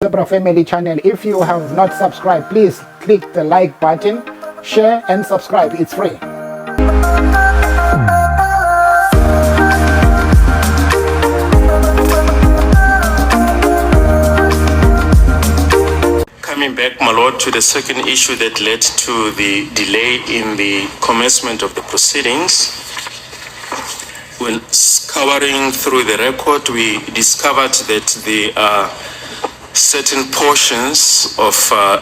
RAMOSEPELE family channel. If you have not subscribed, please click the like button, share and subscribe. It's free. Coming back, my lord, to the second issue that led to the delay in the commencement of the proceedings. When scouring through the record, we discovered that there are certain portions of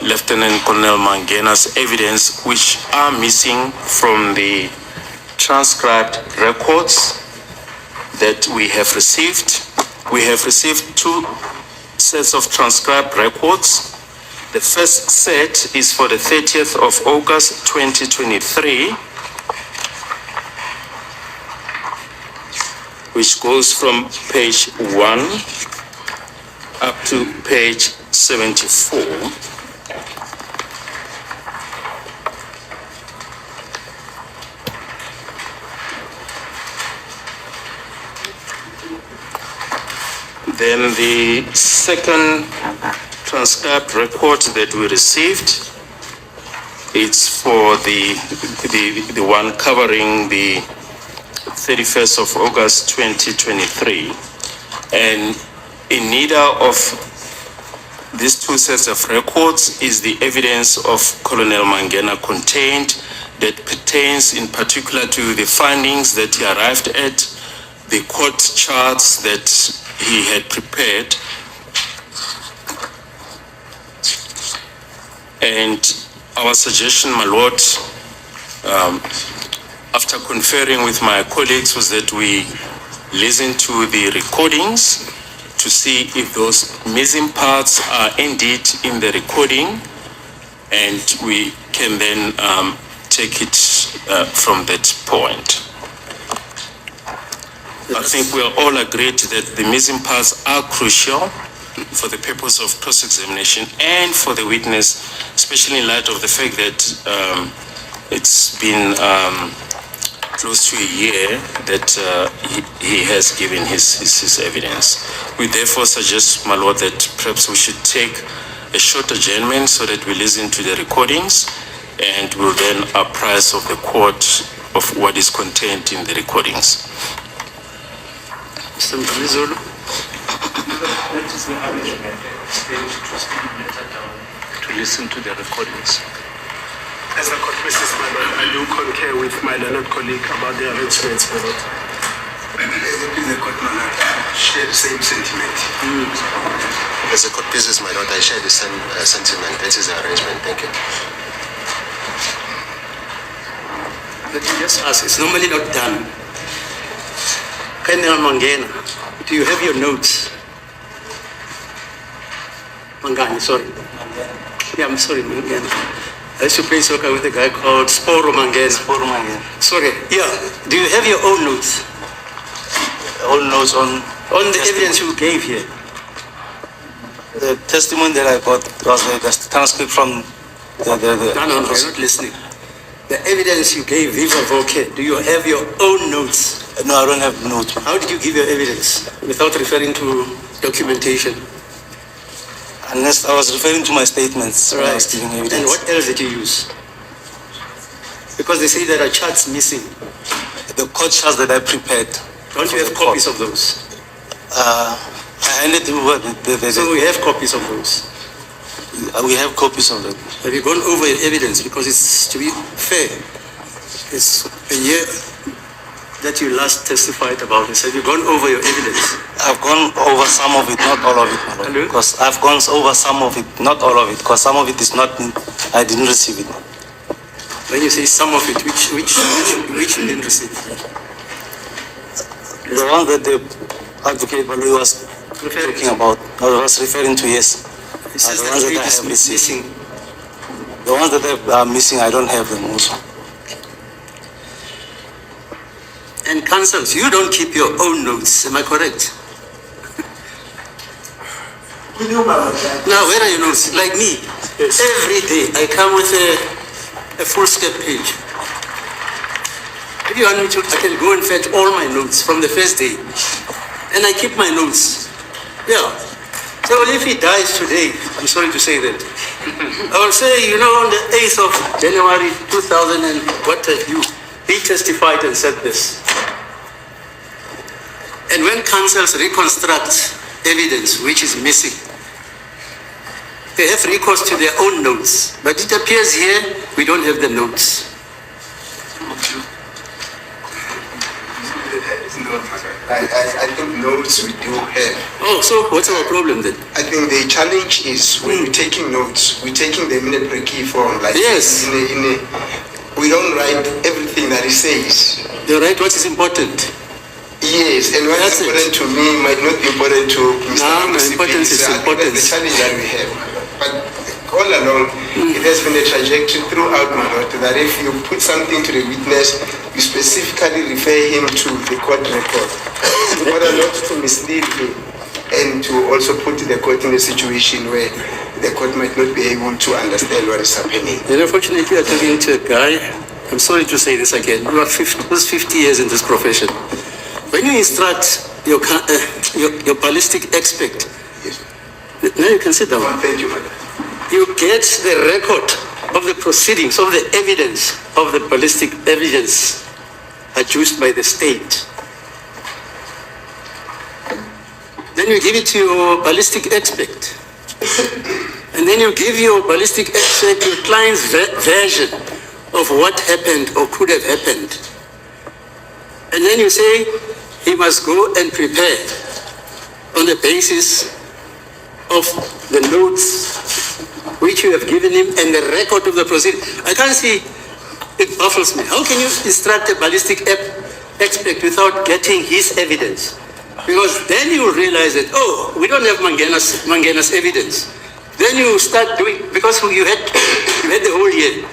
Lieutenant Colonel Mangena's evidence which are missing from the transcribed records that we have received. We have received two sets of transcribed records. The first set is for the 30th of August 2023, which goes from page 1 up to page 74. Then the second transcribed record that we received, it's for the one covering the 31st of August 2023. And in neither of these two sets of records is the evidence of Colonel Mangena contained that pertains in particular to the findings that he arrived at, the court charts that he had prepared. And our suggestion, my lord, after conferring with my colleagues, was that we listen to the recordings to see if those missing parts are indeed in the recording, and we can then take it from that point. I think we are all agreed that the missing parts are crucial for the purpose of cross-examination and for the witness, especially in light of the fact that it's been close to a year that he has given his evidence. We therefore suggest, my lord, that perhaps we should take a short adjournment so that we listen to the recordings and will then apprise of the court of what is contained in the recordings. Mr. Mzulu, to listen to the recordings. As the court places, my lord, I do concur with my learned colleague about the arrangements, my lord. The court, my lord, share the same sentiment. As the court pleases, my lord, I share the same sentiment. That is the arrangement. Thank you. Let me just ask, it's normally not done. Colonel Mangena, do you have your notes? Mangani, sorry. Yeah, I'm sorry, Mangena. I used to play soccer with a guy called Sporo Mangena. Sorry, yeah. Do you have your own notes? Own notes on the evidence you gave here? The testimony that I got was the transcript from the No, I'm not listening. The evidence you gave, viva voce, do you have your own notes? No, I don't have notes. How did you give your evidence without referring to documentation? Unless I was referring to my statements. Right. I was giving evidence. And what else did you use? Because they say there are charts missing. The court charts that I prepared. Don't you have copies of those? I handed over So we have copies of those. We have copies of them. Have you gone over your evidence? Because it's, to be fair, it's a year that you last testified about this. Have you gone over your evidence? I've gone over some of it, not all of it. Hello? Because I've gone over some of it, not all of it. Because some of it is not, I didn't receive it. When you say some of it, which you didn't receive? The one that the advocate was talking about, I was referring to, yes. It says The ones that I that have is received. missing. The ones that are missing, I don't have them also. And counsels, you don't keep your own notes, am I correct? Now, where are your notes? Like me, every day I come with a full step page. If you want me to, I can go and fetch all my notes from the first day. And I keep my notes. Yeah. So if he dies today, I'm sorry to say that, I will say, on the 8th of January 2000 and what have you, he testified and said this. And when counsels reconstruct evidence which is missing, they have recourse to their own notes. But it appears here we don't have the notes. I think notes we do have. Oh, so what's our problem then? I think the challenge is when we're taking notes, we're taking them in a pre-key form. Like Yes. We don't write everything that it says. You write what is important. Yes, and what is That's it. important to me might not be important to Mr. Ramosepele. importance is So I think important. that's the challenge that we have. But all along, it has been a trajectory throughout my lot that if you put something to the witness, you specifically refer him to the court record in order not to mislead him and to also put the court in a situation where the court might not be able to understand what is happening. And unfortunately, you are talking to a guy, I'm sorry to say this again, you are 50 years in this profession. When you instruct your ballistic expert, Yes. now you can sit down. Thank you, madam. You get the record of the proceedings, of the evidence of the ballistic evidence adduced by the state. Then you give it to your ballistic expert. And then you give your ballistic expert your client's version of what happened or could have happened. And then you say he must go and prepare on the basis of the notes which you have given him and the record of the proceeding. I can't see, it baffles me. How can you instruct a ballistic expert without getting his evidence? Because then you will realize that, oh, we don't have Mangena's evidence. Then you start doing, because you had the whole year.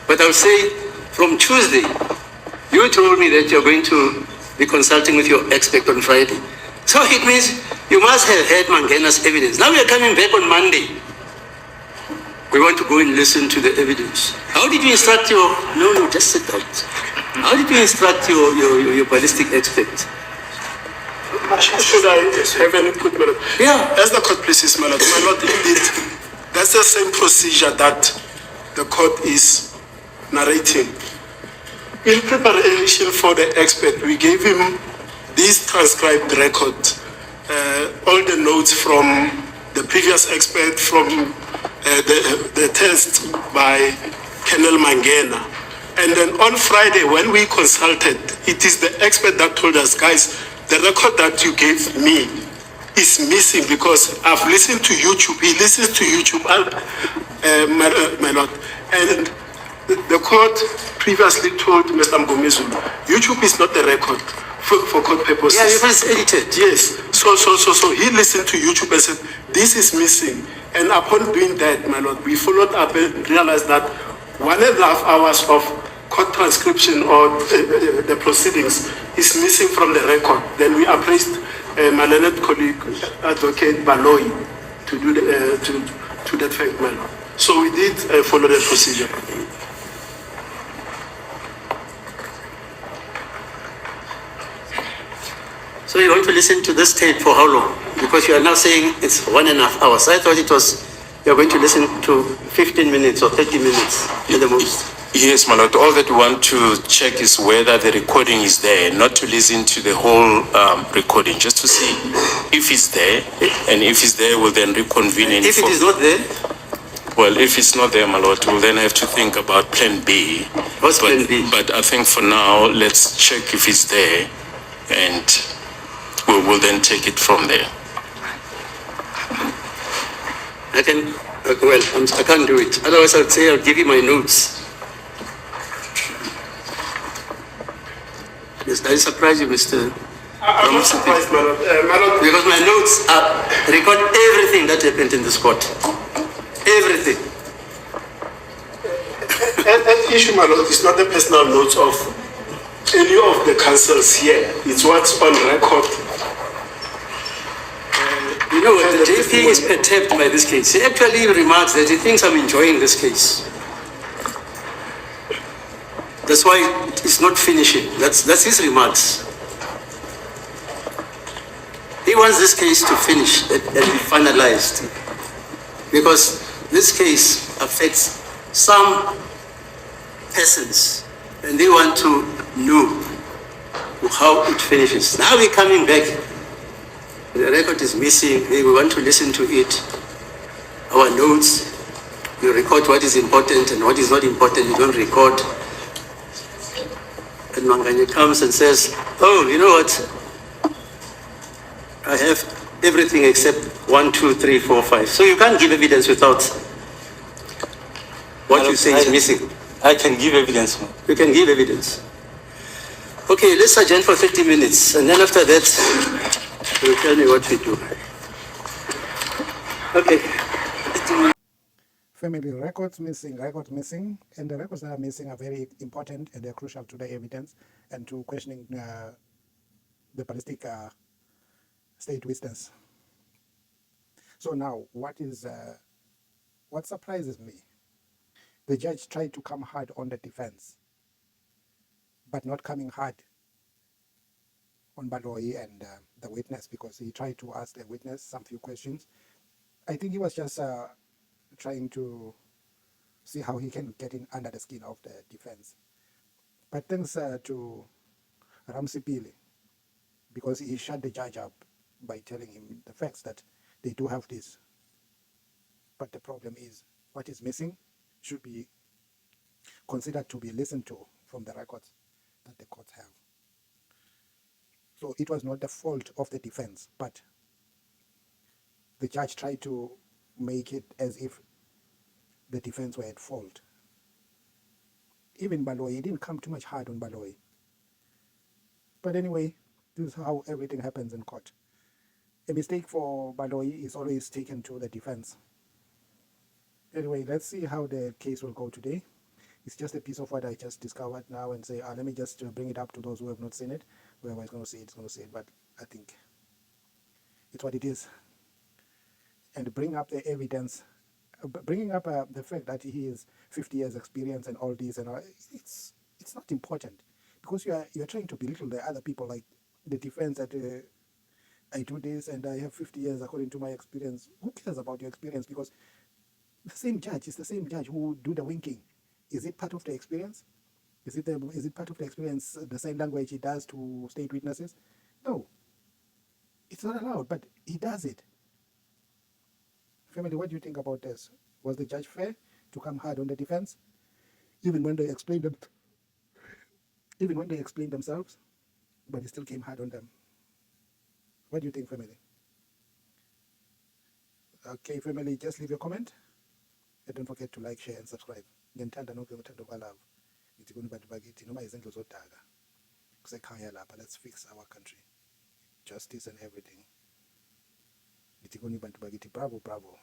But I'll say, from Tuesday, you told me that you're going to be consulting with your expert on Friday. So it means you must have had Mangena's evidence. Now we are coming back on Monday. We want to go and listen to the evidence. How did you instruct your, no, just sit down. How did you instruct your ballistic expert? Should I have any input, madam? Yeah. As the court pleases, my lord, indeed, that's the same procedure that the court is narrating. In preparation for the expert, we gave him this transcribed record, all the notes from the previous expert, from the test by Colonel Mangena. And then on Friday, when we consulted, it is the expert that told us, guys, the record that you gave me is missing because I've listened to YouTube. He listens to YouTube, my lord. And the court previously told Mr. Mgomezu, YouTube is not the record for court purposes. Yeah, you must edit it. Yes. So he listened to YouTube and said, this is missing. And upon doing that, my lord, we followed up and realized that 1.5 hours of court transcription or the proceedings is missing from the record. Then we appraised my learned colleague, Advocate Baloy, to do to that fact, my lord. So we did follow the procedure. So you're going to listen to this tape for how long? Because you are now saying it's 1.5 hours. I thought it was, you're going to listen to 15 minutes or 30 minutes at the most. Yes, my lord. All that we want to check is whether the recording is there, not to listen to the whole recording, just to see if it's there. And if it's there, we'll then reconvene. If it is not there? Well, if it's not there, my lord, we'll then have to think about plan B. What's plan B? But I think for now, let's check if it's there, and we'll then take it from there. I can't do it. Otherwise, I'd say I'll give you my notes. Yes, I surprise you, Mr. I'm not surprised, my lord. Because my notes record everything that happened in this court. Everything. An issue, my lord, is not the personal notes of any of the counsels here. It's what's on record. You know, the JP is perturbed by this case. He actually remarks that he thinks I'm enjoying this case. That's why it's not finishing. That's his remarks. He wants this case to finish and be finalized, because this case affects some persons and they want to know how it finishes. Now we're coming back. The record is missing. We want to listen to it. Our notes, you record what is important and what is not important, you don't record. And Manganye comes and says, oh, you know what? I have everything except 1, 2, 3, 4, 5. So you can't give evidence without what you say is missing. I can give evidence. You can give evidence. Okay, let's adjourn for 30 minutes, and then after that, you'll tell me what we do. Okay. Family records missing, and the records that are missing are very important and they're crucial to the evidence and to questioning the ballistic state witness. So now, what surprises me? The judge tried to come hard on the defense, but not coming hard on Baloyi and the witness, because he tried to ask the witness some few questions. I think he was just trying to see how he can get in under the skin of the defense. But thanks to RAMOSEPELE, because he shut the judge up by telling him the facts that they do have this. But the problem is, what is missing should be considered to be listened to from the records that the courts have. So it was not the fault of the defense, but the judge tried to make it as if the defense were at fault. Even Baloyi, he didn't come too much hard on Baloyi. But anyway, this is how everything happens in court. A mistake for Baloyi is always taken to the defense. Anyway, let's see how the case will go today. It's just a piece of what I just discovered now and say, let me just bring it up to those who have not seen it. Whoever is going to see it is going to see it, but I think it's what it is. And bring up the evidence, bringing up the fact that he is 50 years experience and all this, and all, it's not important, because you are trying to belittle the other people, like the defense that I do this and I have 50 years according to my experience. Who cares about your experience? Because the same judge is the same judge who do the winking. Is it part of the experience? Is it part of the experience, the same language he does to state witnesses? No. It's not allowed, but he does it. Family, what do you think about this? Was the judge fair to come hard on the defense? Even when they explained themselves, but he still came hard on them. What do you think, family? Okay, family, just leave your comment. And don't forget to like, share, and subscribe. Ngiyandithanda nonke ngothando kwalabo. Ngithi kuni bantu bakithi noma izindlu zodaka. Kusekhaya lapha, let's fix our country. Justice and everything. Ngithi kuni bantu bakithi, bravo, bravo.